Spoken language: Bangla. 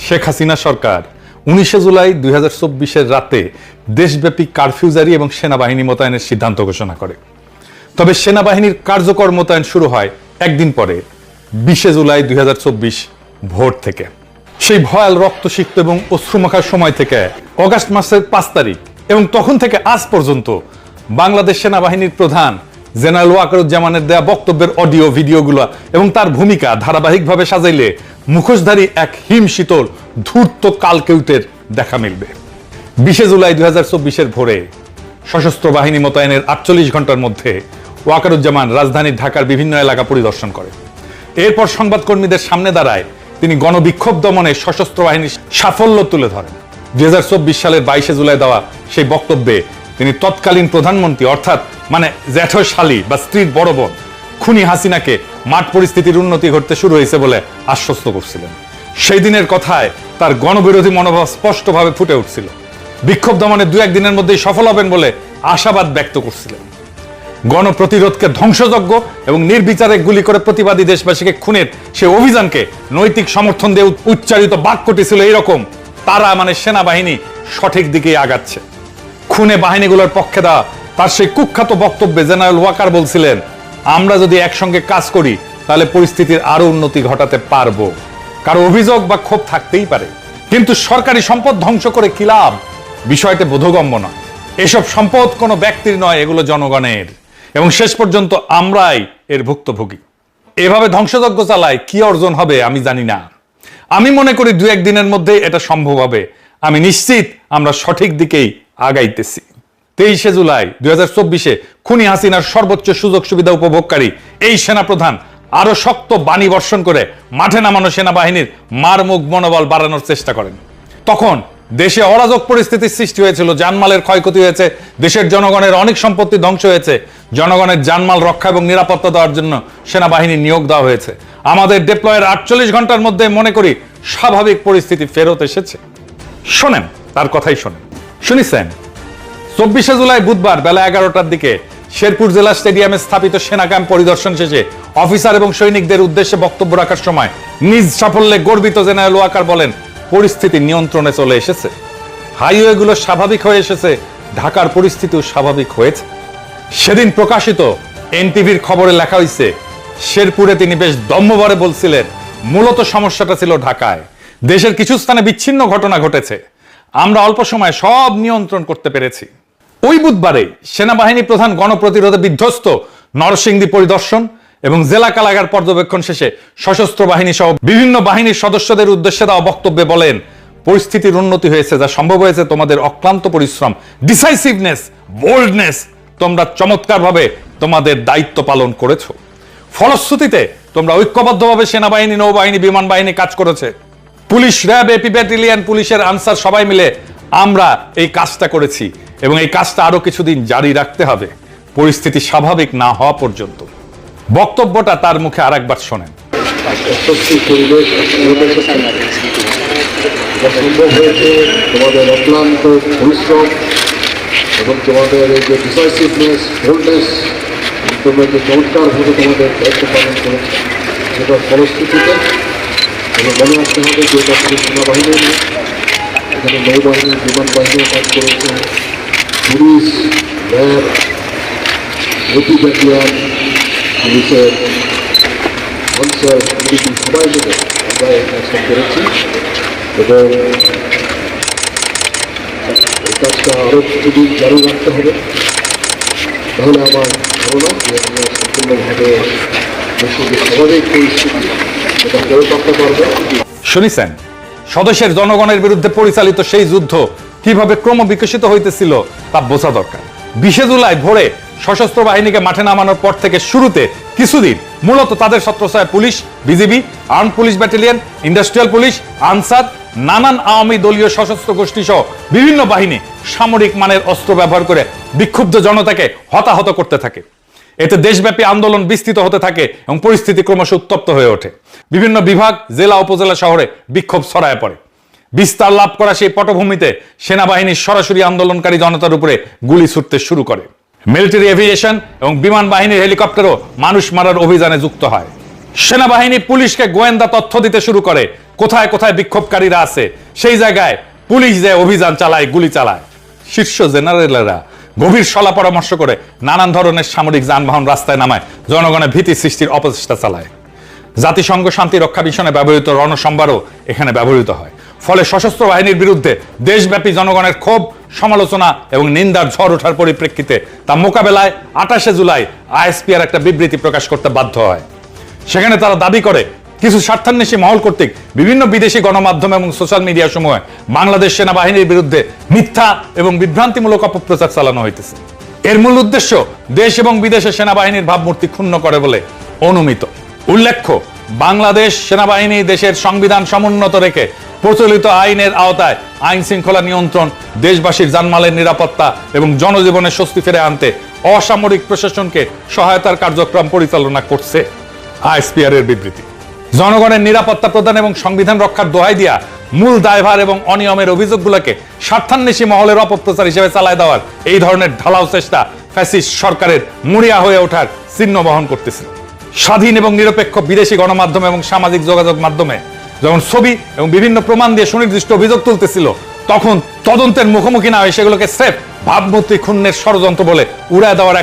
শেখ হাসিনা সরকার 19 জুলাই 2024 রাতে দেশব্যাপী কারফিউ জারি এবং সেনাবাহিনী মোতায়েনের সিদ্ধান্ত ঘোষণা করে। তবে সেনাবাহিনীর কার্যকর মোতায়েন শুরু হয় একদিন পরে 20 জুলাই 2024 ভোর থেকে। সেই ভয়াল রক্তসিক্ত এবং অশ্রুমাখা সময় থেকে অগাস্ট মাসের 5 তারিখ এবং তখন থেকে আজ পর্যন্ত বাংলাদেশ সেনাবাহিনীর প্রধান জেনারেল ওয়াকারুজ্জামানের দেয়া বক্তব্যের অডিও ভিডিওগুলো এবং তার ভূমিকা ধারাবাহিকভাবে সাজাইলে মুখোশধারী এক হিমশীতল ধূর্ত কালকেউটের দেখা মিলবে। 20 জুলাই 2024 ভোরে সশস্ত্র বাহিনী মোতায়েনের 48 ঘন্টার মধ্যে ওয়াকারুজ্জামান রাজধানীর ঢাকার বিভিন্ন এলাকা পরিদর্শন করে। এরপর সংবাদকর্মীদের সামনে দাঁড়ায় তিনি গণবিক্ষোভ দমনে সশস্ত্র বাহিনীর সাফল্য তুলে ধরেন। 2024 সালের 22 জুলাই দেওয়া সেই বক্তব্যে তিনি তৎকালীন প্রধানমন্ত্রী অর্থাৎ জ্যাঠশালী বা স্ত্রীর বড় বোন খুনি হাসিনাকে মাঠ পরিস্থিতির উন্নতি ঘটতে শুরু হয়েছে বলে আশ্বস্ত করছিলেন। সেই দিনের কথায় তার গণবিরোধী মনোভাব স্পষ্টভাবে ফুটে উঠছিল। বিক্ষোভ দমনে 2-1 দিনের মধ্যেই সফল হবেন বলে আশাবাদ ব্যক্ত করছিলেন। গণপ্রতিরোধকে ধ্বংসযজ্ঞ এবং নির্বিচারে গুলি করে প্রতিবাদী দেশবাসীকে খুনের সেই অভিযানকে নৈতিক সমর্থন দিয়ে উচ্চারিত বাক্যটি ছিল এইরকম: তারা সেনাবাহিনী সঠিক দিকেই আগাচ্ছে। খুনে বাহিনীগুলোর পক্ষে দেওয়া তার সেই কুখ্যাত বক্তব্যে জেনারেল ওয়াকার বলছিলেন, আমরা যদি একসঙ্গে কাজ করি তাহলে পরিস্থিতির আরো উন্নতি ঘটাতে পারবো। কারো অভিযোগ বা ক্ষোভ থাকতেই পারে, কিন্তু সরকারি সম্পদ ধ্বংস করে কি লাভ? বিষয়টি বোধগম্য নয়। এসব সম্পদ কোনো ব্যক্তির নয়, এগুলো জনগণের, এবং শেষ পর্যন্ত আমরাই এর ভুক্তভোগী। এভাবে ধ্বংসযজ্ঞ চালায় কি অর্জন হবে আমি জানি না। আমি মনে করি 2-1 দিনের মধ্যে এটা সম্ভব হবে। আমি নিশ্চিত আমরা সঠিক দিকেই আগাইতেছি। 23 জুলাই 2024 খুনি হাসিনার সর্বোচ্চ সুযোগ সুবিধা উপভোগকারী এই সেনাপ্রধান আরো শক্ত বাণী বর্ষণ করে মাঠে নামানো সেনাবাহিনীর মারমুখ মনোবল বাড়ানোর চেষ্টা করেন। তখন দেশে অরাজক পরিস্থিতির সৃষ্টি হয়েছিল, জানমালের ক্ষয়ক্ষতি হয়েছে, দেশের জনগণের অনেক সম্পত্তি ধ্বংস হয়েছে। জনগণের জানমাল রক্ষা এবং নিরাপত্তা দেওয়ার জন্য সেনাবাহিনী নিয়োগ দেওয়া হয়েছে। আমাদের ডিপ্লয়ের 48 ঘন্টার মধ্যে মনে করি স্বাভাবিক পরিস্থিতি ফেরত এসেছে। শোনেন, তার কথাই শোনেন। শুনেছেন 24 জুলাই বুধবার বেলা 11টার দিকে শেরপুর জেলা স্টেডিয়ামে স্থাপিত সেনা ক্যাম্প পরিদর্শন শেষে অফিসার এবং সৈনিকদের উদ্দেশ্যে বক্তব্য রাখার সময় নিজ সাফল্যে গর্বিত জেনারেল ওয়াকার বলেন, পরিস্থিতি নিয়ন্ত্রণে চলে এসেছে, হাইওয়েগুলো স্বাভাবিক হয়ে এসেছে, ঢাকার পরিস্থিতিও স্বাভাবিক হয়েছে। সেদিন প্রকাশিত এনটিভির খবরে লেখা হয়েছে, শেরপুরে তিনি বেশ দম্ভভরে বলছিলেন, মূলত সমস্যাটা ছিল ঢাকায়, দেশের কিছু স্থানে বিচ্ছিন্ন ঘটনা ঘটেছে, আমরা অল্প সময়ে সব নিয়ন্ত্রণ করতে পেরেছি। ওই বুধবারে সেনাবাহিনী প্রধান গণপ্রতিরোধে বিধ্বস্ত নরসিংদী পরিদর্শন এবং জেলা কারাগার পর্যবেক্ষণ শেষে সশস্ত্র বাহিনী সহ বিভিন্ন বাহিনীর সদস্যদের উদ্দেশ্যে দেওয়া বক্তব্যে বলেন, পরিস্থিতির উন্নতি হয়েছে, যা সম্ভব হয়েছে তোমাদের অক্লান্ত পরিশ্রম, ডিসাইসিভনেস, বোল্ডনেস। তোমরা চমৎকারভাবে তোমাদের দায়িত্ব পালন করেছো। ফলশ্রুতিতে তোমরা ঐক্যবদ্ধভাবে সেনাবাহিনী, নৌবাহিনী, বিমান বাহিনী কাজ করেছে। পুলিশ, র্যাব, এপি ব্যাটালিয়ন, পুলিশের আনসার সবাই মিলে আমরা এই কাজটা করেছি এবং এই কাজটা আরো কিছুদিন জারি রাখতে হবে, পরিস্থিতি স্বাভাবিক না হওয়া পর্যন্ত। বক্তব্যটা তার মুখে আরেকবার শোনেন। তোমাদের অক্লান্ত পরিশ্রম এবং তোমাদের এই যে ডিসাইসিভনেস, বোল্ডনেস, তোমরা যে চমৎকারভাবে তোমাদের দায়িত্ব পালন করেছে, সেটার ফলশ্রুতিতে মনে রাখতে হবে যে এটা শুধু সেনাবাহিনী নয়, এখানে নৌবাহিনী, বিমান বাহিনীও কাজ করেছে, পুলিশ, র্যাব, এপি ব্যাটালিয়ন, পুলিশের আনসার, সবাই মিলে আমরা এই কাজটা করেছি এবং এই কাজটা আরও কিছুদিন জারি রাখতে হবে। তাহলে আমার ধারণা যে আমরা সম্পূর্ণভাবে দেশের স্বাভাবিক পরিস্থিতি এটা ফেরত আনতে পারবো। শুনেছেন, স্বদেশের জনগণের বিরুদ্ধে পরিচালিত সেই যুদ্ধ কিভাবে ক্রমবিকশিত হইতেছিল তা বোঝা দরকার। 20 জুলাই ভোরে সশস্ত্র বাহিনীকে মাঠে নামানোর পর থেকে শুরুতে কিছুদিন মূলত তাদের ছত্রছায়ায় police, BGB, armed police battalion, industrial police, Ansar, নানান আওয়ামী দলীয় সশস্ত্র গোষ্ঠী সহ বিভিন্ন বাহিনী সামরিক মানের অস্ত্র ব্যবহার করে বিক্ষুব্ধ জনতাকে হতাহত করতে থাকে। এতে দেশব্যাপী আন্দোলন বিস্তৃত হতে থাকে এবং পরিস্থিতি ক্রমশ উত্তপ্ত হয়ে ওঠে। বিভিন্ন বিভাগ, জেলা, উপজেলা শহরে বিক্ষোভ ছড়ায় পড়ে। বিস্তার লাভ করা সেই পটভূমিতে সেনাবাহিনী সরাসরি আন্দোলনকারী জনতার উপরে গুলি ছুটতে শুরু করে। মিলিটারি এভিয়েশন এবং বিমান বাহিনীর হেলিকপ্টারও মানুষ মারার অভিযানে যুক্ত হয়। সেনাবাহিনী পুলিশকে গোয়েন্দা তথ্য দিতে শুরু করে কোথায় কোথায় বিক্ষোভকারীরা আছে, সেই জায়গায় পুলিশ যে অভিযান চালায়, গুলি চালায়। শীর্ষ জেনারেলরা গভীর সলা পরামর্শ করে নানান ধরনের সামরিক যানবাহন রাস্তায় নামায়, জনগণের ভীতি সৃষ্টির অপচেষ্টা চালায়। জাতিসংঘ শান্তি রক্ষা মিশনে ব্যবহৃত রণসম্ভারও এখানে ব্যবহৃত হয়। ফলে সশস্ত্র বাহিনীর বিরুদ্ধে দেশব্যাপী জনগণের ক্ষোভ, সমালোচনা এবং নিন্দার ঝড় ওঠার পরিপ্রেক্ষিতে তা মোকাবেলায় 28শে জুলাই আইএসপিআর একটা বিবৃতি প্রকাশ করতে বাধ্য হয়। সেখানে তারা দাবি করে কিছু স্বার্থান্বেষী মহল কর্তৃক বিভিন্ন বিদেশি গণমাধ্যম এবং সোশ্যাল মিডিয়া সমূহে বাংলাদেশ সেনাবাহিনীর বিরুদ্ধে মিথ্যা এবং বিভ্রান্তিমূলক অপপ্রচার চালানো হইতেছে। এর মূল উদ্দেশ্য দেশ এবং বিদেশে সেনাবাহিনীর ভাবমূর্তি ক্ষুণ্ণ করে বলে অনুমিত। উল্লেখ্য, বাংলাদেশ সেনাবাহিনী দেশের সংবিধান সমুন্নত রেখে প্রচলিত আইনের আওতায় আইন শৃঙ্খলা নিয়ন্ত্রণ, দেশবাসীর জানমালের নিরাপত্তা এবং জনজীবনের স্বস্তি ফিরে আনতে অসামরিক প্রশাসনকে সহায়তার কার্যক্রম পরিচালনা করছে। আইএসপিআর এর বিবৃতি জনগণের নিরাপত্তা প্রদান এবং সংবিধান রক্ষার দোহাই দিয়া মূল দায়ভার এবং অনিয়মের অভিযোগগুলোকে স্বার্থান্বেষী মহলের অপপ্রচার হিসেবে চালায় দেওয়ার এই ধরনের ঢালাও চেষ্টা ফ্যাসিস্ট সরকারের মরিয়া হয়ে ওঠার চিহ্ন বহন করতেছিল। স্বাধীন এবং নিরপেক্ষ বিদেশি গণমাধ্যম এবং সামাজিক যোগাযোগ মাধ্যমে যখন ছবি এবং বিভিন্ন প্রমাণ দিয়ে সুনির্দিষ্ট অভিযোগ তুলতেছিল, তখন তদন্তের মুখোমুখি না হয়ে সেগুলোকে স্রেফ ভাবমূর্তি ক্ষুণ্ণের ষড়যন্ত্র বলে উড়ায় দেওয়ার এক